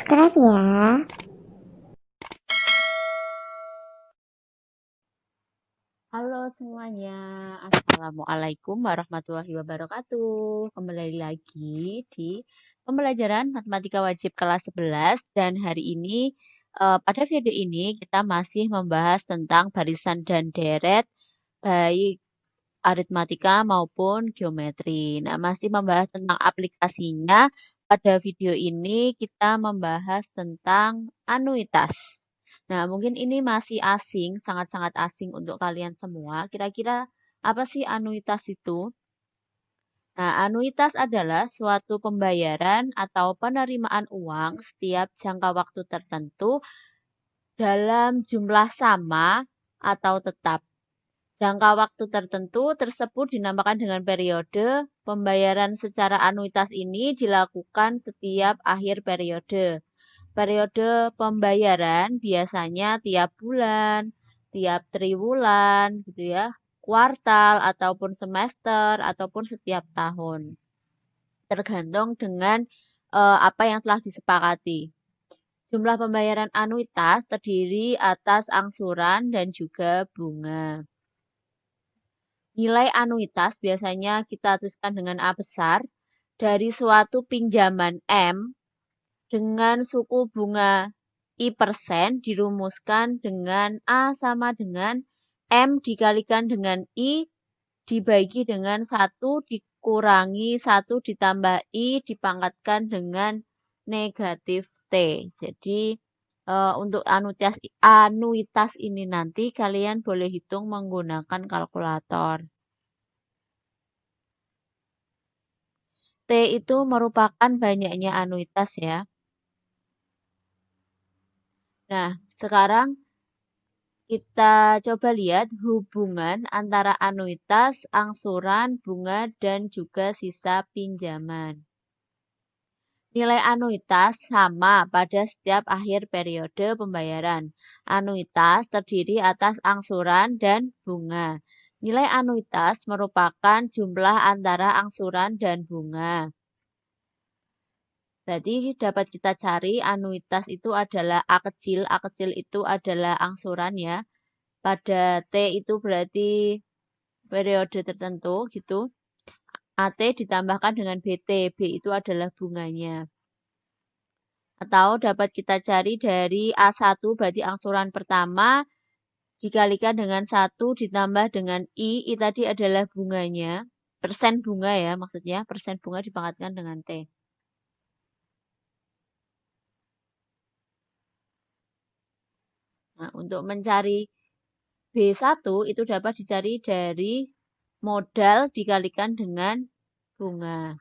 subscribe ya. Halo semuanya, Assalamualaikum warahmatullahi wabarakatuh. Kembali lagi di pembelajaran Matematika Wajib kelas 11 dan hari ini pada video ini kita masih membahas tentang barisan dan deret baik aritmatika maupun geometri. Nah, masih membahas tentang aplikasinya. Pada video ini kita membahas tentang anuitas. Nah, mungkin ini masih asing, sangat-sangat asing untuk kalian semua. Kira-kira apa sih anuitas itu? Nah, anuitas adalah suatu pembayaran atau penerimaan uang setiap jangka waktu tertentu dalam jumlah sama atau tetap. Jangka waktu tertentu tersebut dinamakan dengan periode. Pembayaran secara anuitas ini dilakukan setiap akhir periode. Periode pembayaran biasanya tiap bulan, tiap triwulan, gitu ya, kuartal ataupun semester ataupun setiap tahun. Tergantung dengan apa yang telah disepakati. Jumlah pembayaran anuitas terdiri atas angsuran dan juga bunga. Nilai anuitas biasanya kita tuliskan dengan A besar dari suatu pinjaman M dengan suku bunga I% dirumuskan dengan A sama dengan M dikalikan dengan I dibagi dengan 1 dikurangi 1 ditambah I dipangkatkan dengan negatif T. Jadi untuk anuitas ini nanti kalian boleh hitung menggunakan kalkulator. T itu merupakan banyaknya anuitas ya. Nah, sekarang kita coba lihat hubungan antara anuitas, angsuran, bunga, dan juga sisa pinjaman. Nilai anuitas sama pada setiap akhir periode pembayaran. Anuitas terdiri atas angsuran dan bunga. Nilai anuitas merupakan jumlah antara angsuran dan bunga. Jadi dapat kita cari anuitas itu adalah A kecil itu adalah angsuran ya. Pada T itu berarti periode tertentu gitu. AT ditambahkan dengan BT, B itu adalah bunganya. Atau dapat kita cari dari A1 berarti angsuran pertama dikalikan dengan 1 ditambah dengan I tadi adalah bunganya. Persen bunga ya maksudnya, persen bunga dipangkatkan dengan T. Nah, untuk mencari B1 itu dapat dicari dari modal dikalikan dengan bunga.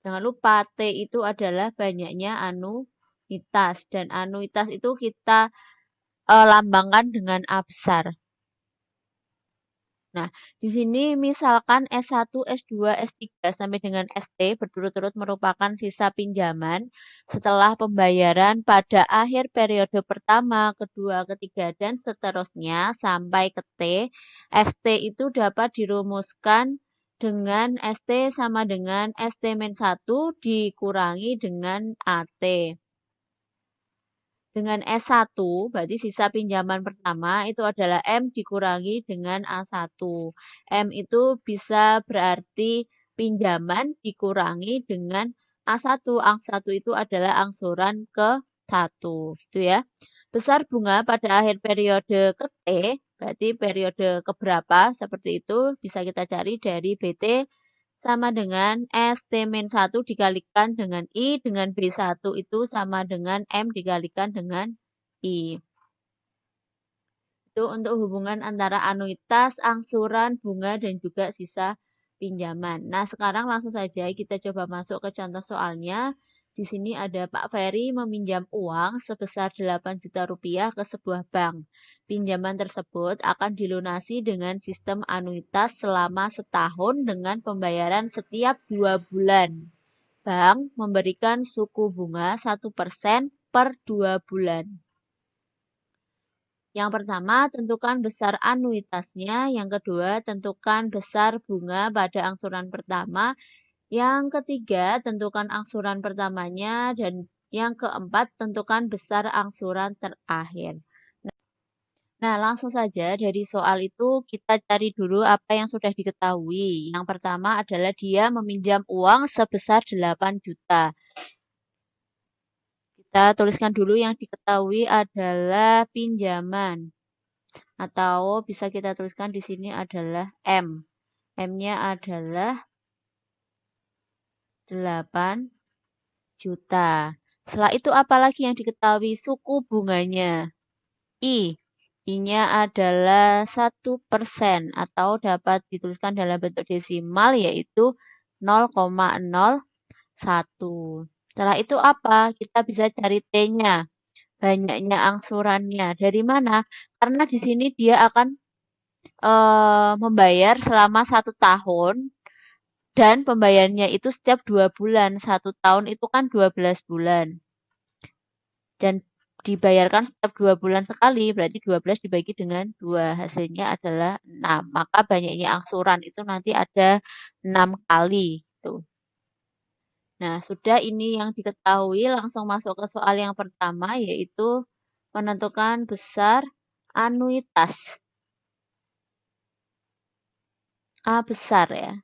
Jangan lupa T itu adalah banyaknya anuitas. Dan anuitas itu kita lambangkan dengan A besar. Nah, di sini misalkan S1, S2, S3 sampai dengan ST berturut-turut merupakan sisa pinjaman setelah pembayaran pada akhir periode pertama, kedua, ketiga, dan seterusnya sampai ke T. ST itu dapat dirumuskan dengan ST sama dengan ST-1 dikurangi dengan AT. Dengan S1, berarti sisa pinjaman pertama itu adalah M dikurangi dengan A1. M itu bisa berarti pinjaman dikurangi dengan A1. A1 itu adalah angsuran ke 1. Gitu ya. Besar bunga pada akhir periode ke T, berarti periode keberapa, seperti itu bisa kita cari dari BT sama dengan ST-1 dikalikan dengan I dengan B1 itu sama dengan M dikalikan dengan I. Itu untuk hubungan antara anuitas, angsuran, bunga, dan juga sisa pinjaman. Nah, sekarang langsung saja kita coba masuk ke contoh soalnya. Di sini ada Pak Ferry meminjam uang sebesar 8 juta rupiah ke sebuah bank. Pinjaman tersebut akan dilunasi dengan sistem anuitas selama setahun dengan pembayaran setiap 2 bulan. Bank memberikan suku bunga 1% per 2 bulan. Yang pertama, tentukan besar anuitasnya. Yang kedua, tentukan besar bunga pada angsuran pertama. Yang ketiga, tentukan angsuran pertamanya dan Yang keempat, tentukan besar angsuran terakhir. Nah, langsung saja dari soal itu kita cari dulu apa yang sudah diketahui. Yang pertama adalah dia meminjam uang sebesar 8 juta. Kita tuliskan dulu yang diketahui adalah pinjaman. Atau bisa kita tuliskan di sini adalah M. M-nya adalah 8 juta. Setelah itu apalagi yang diketahui? Suku bunganya. I. I-nya adalah 1% atau dapat dituliskan dalam bentuk desimal yaitu 0,01. Setelah itu apa? Kita bisa cari T-nya. Banyaknya angsurannya. Dari mana? Karena di sini dia akan membayar selama 1 tahun dan pembayarannya itu setiap 2 bulan. 1 tahun itu kan 12 bulan. Dan dibayarkan setiap 2 bulan sekali, berarti 12 dibagi dengan 2. Hasilnya adalah 6. Maka banyaknya angsuran itu nanti ada 6 kali. Tuh. Nah, sudah ini yang diketahui, langsung masuk ke soal yang pertama, yaitu menentukan besar anuitas. A besar ya.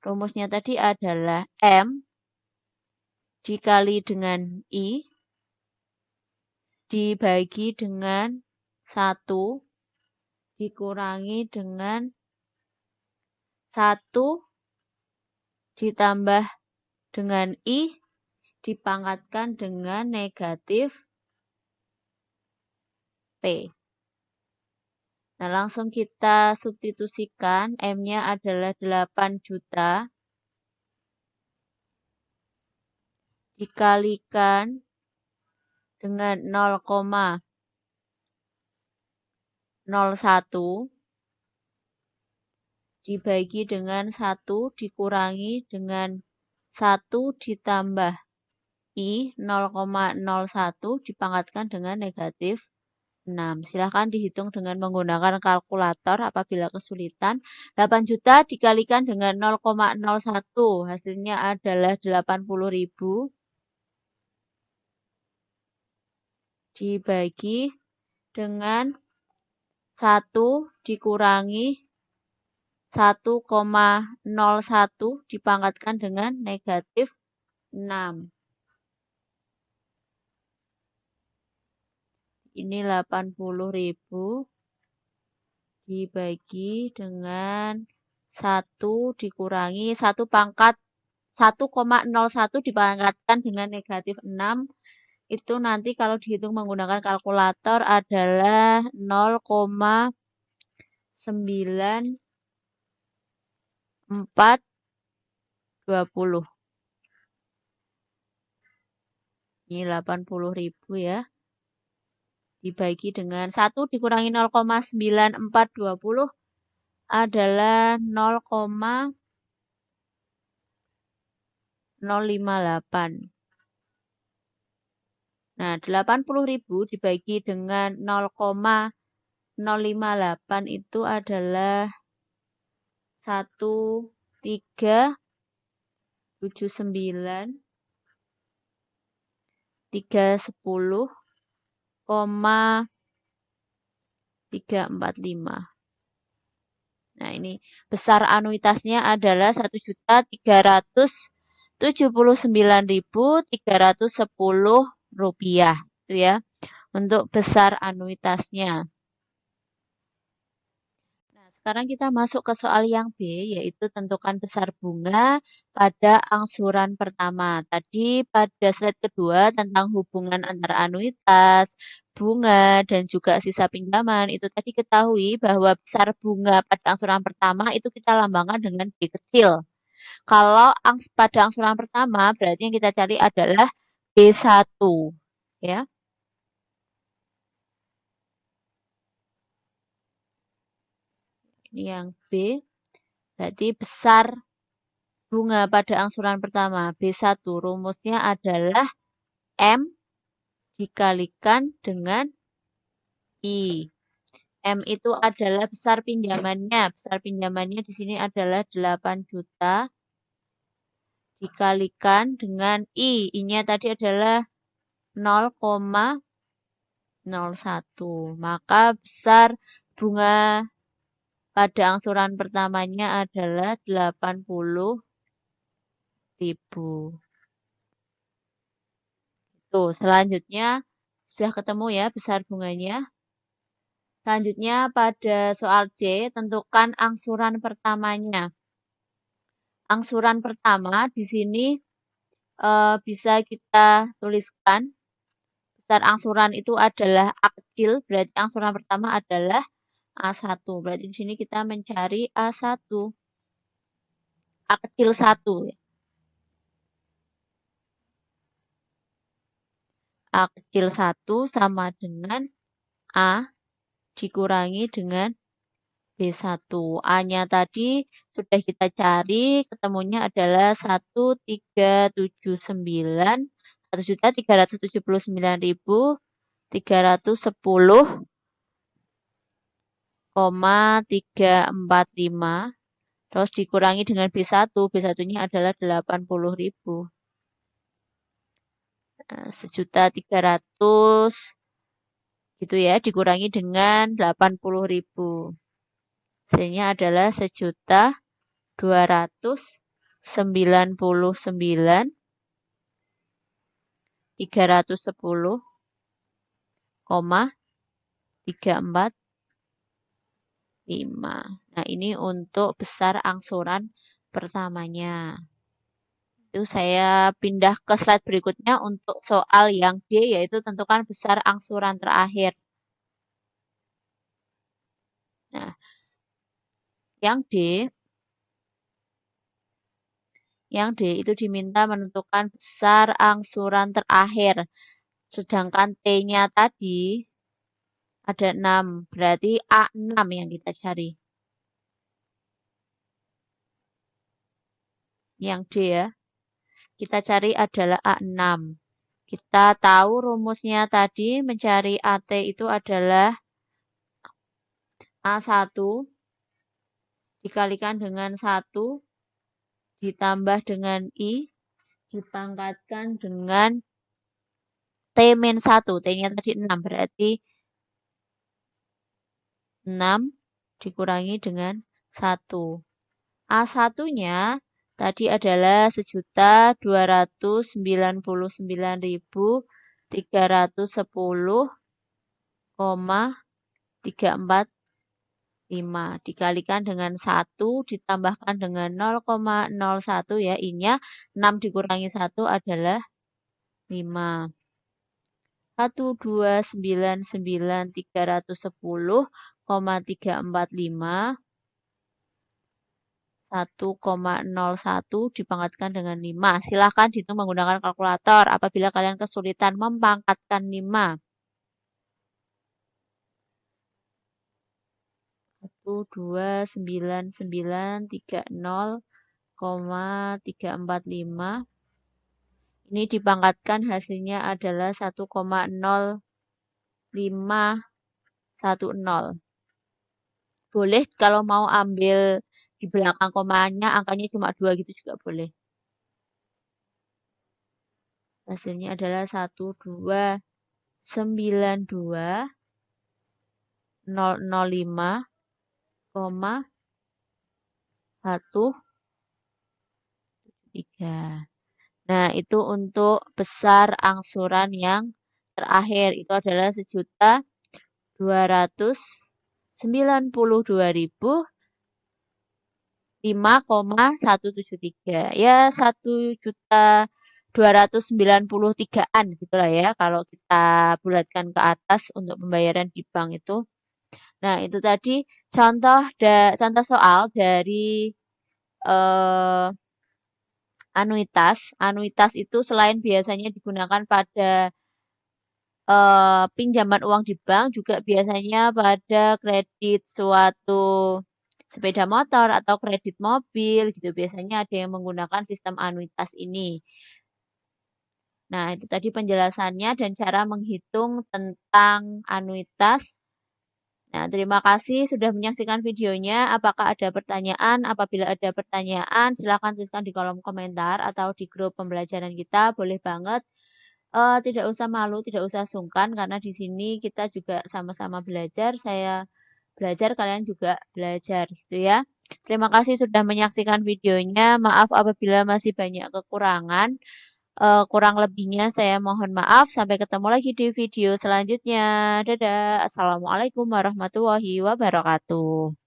Rumusnya tadi adalah M dikali dengan I dibagi dengan 1 dikurangi dengan 1 ditambah dengan I dipangkatkan dengan negatif P. Nah, langsung kita substitusikan. M-nya adalah 8 juta dikalikan dengan 0,01 dibagi dengan 1 dikurangi dengan 1 ditambah I 0,01 dipangkatkan dengan negatif 6. Silahkan dihitung dengan menggunakan kalkulator apabila kesulitan. 8 juta dikalikan dengan 0,01. Hasilnya adalah 80.000 dibagi dengan 1 dikurangi 1,01 dipangkatkan dengan negatif 6. Ini 80.000 dibagi dengan 1 dikurangi 1 pangkat 1,01 dipangkatkan dengan negatif 6. Itu nanti kalau dihitung menggunakan kalkulator adalah 0,9420. Ini 80.000 ya. Dibagi dengan 1 dikurangi 0,9420 adalah 0,058. Nah, 80.000 dibagi dengan 0,058 itu adalah 1379 310,345. Nah, ini besar anuitasnya adalah 1.379.310 rupiah, itu ya, untuk besar anuitasnya. Nah, sekarang kita masuk ke soal yang B, yaitu tentukan besar bunga pada angsuran pertama. Tadi pada slide kedua tentang hubungan antara anuitas, bunga, dan juga sisa pinjaman, itu tadi ketahui bahwa besar bunga pada angsuran pertama itu kita lambangkan dengan B kecil. Kalau pada angsuran pertama, berarti yang kita cari adalah B1. Ya. Ini yang B. Berarti besar bunga pada angsuran pertama. B1 rumusnya adalah M dikalikan dengan I. M itu adalah besar pinjamannya. Besar pinjamannya di sini adalah 8 juta dikalikan dengan I. I-nya tadi adalah 0,01. Maka besar bunga pada angsuran pertamanya adalah 80.000. Tuh, selanjutnya sudah ketemu ya besar bunganya. Selanjutnya pada soal C, tentukan angsuran pertamanya. Angsuran pertama di sini bisa kita tuliskan. Besar angsuran itu adalah A kecil, berarti angsuran pertama adalah A1. Berarti di sini kita mencari A1. A kecil 1. A kecil 1 sama dengan A dikurangi dengan B1. A-nya tadi sudah kita cari, ketemunya adalah 1.379.310,345. Terus dikurangi dengan B1, B1-nya adalah 80.000. 1.300.000 gitu ya, dikurangi dengan 80.000. Hasilnya adalah 1.299.310,345. Nah, ini untuk besar angsuran pertamanya. Itu saya pindah ke slide berikutnya untuk soal yang D, yaitu tentukan besar angsuran terakhir. Nah, yang D itu diminta menentukan besar angsuran terakhir. Sedangkan T-nya tadi ada 6, berarti A6 yang kita cari. Yang D ya. Kita cari adalah A6. Kita tahu rumusnya tadi mencari AT itu adalah A1 dikalikan dengan 1 ditambah dengan I dipangkatkan dengan T-1. T-nya tadi 6, berarti 6 dikurangi dengan 1. A1-nya tadi adalah 1.299.310,345 dikalikan dengan 1 ditambahkan dengan 0,01 ya, I-nya 6 dikurangi 1 adalah 5. 1.299.310,345 1,01 dipangkatkan dengan 5. Silakan dihitung menggunakan kalkulator apabila kalian kesulitan mempangkatkan 5. 1.299.310,345. Ini dipangkatkan hasilnya adalah 1,0510. Boleh kalau mau ambil di belakang komanya angkanya cuma 2 gitu juga boleh. Hasilnya adalah 1.299,113. Nah, itu untuk besar angsuran yang terakhir. Itu adalah 1.299.5,173. Ya, 1.293-an gitulah ya kalau kita bulatkan ke atas untuk pembayaran di bank itu. Nah, itu tadi contoh soal dari anuitas. Anuitas itu selain biasanya digunakan pada pinjaman uang di bank, juga biasanya pada kredit suatu sepeda motor atau kredit mobil gitu. Biasanya ada yang menggunakan sistem anuitas ini. Nah, itu tadi penjelasannya dan cara menghitung tentang anuitas Nah, terima kasih sudah menyaksikan videonya. Apakah ada pertanyaan? Apabila ada pertanyaan, silakan tuliskan di kolom komentar atau di grup pembelajaran kita. Boleh banget. Tidak usah malu, tidak usah sungkan, karena di sini kita juga sama-sama belajar. Saya belajar, kalian juga belajar, gitu ya. Terima kasih sudah menyaksikan videonya. Maaf apabila masih banyak kekurangan. Kurang lebihnya saya mohon maaf. Sampai ketemu lagi di video selanjutnya. Dadah. Assalamualaikum warahmatullahi wabarakatuh.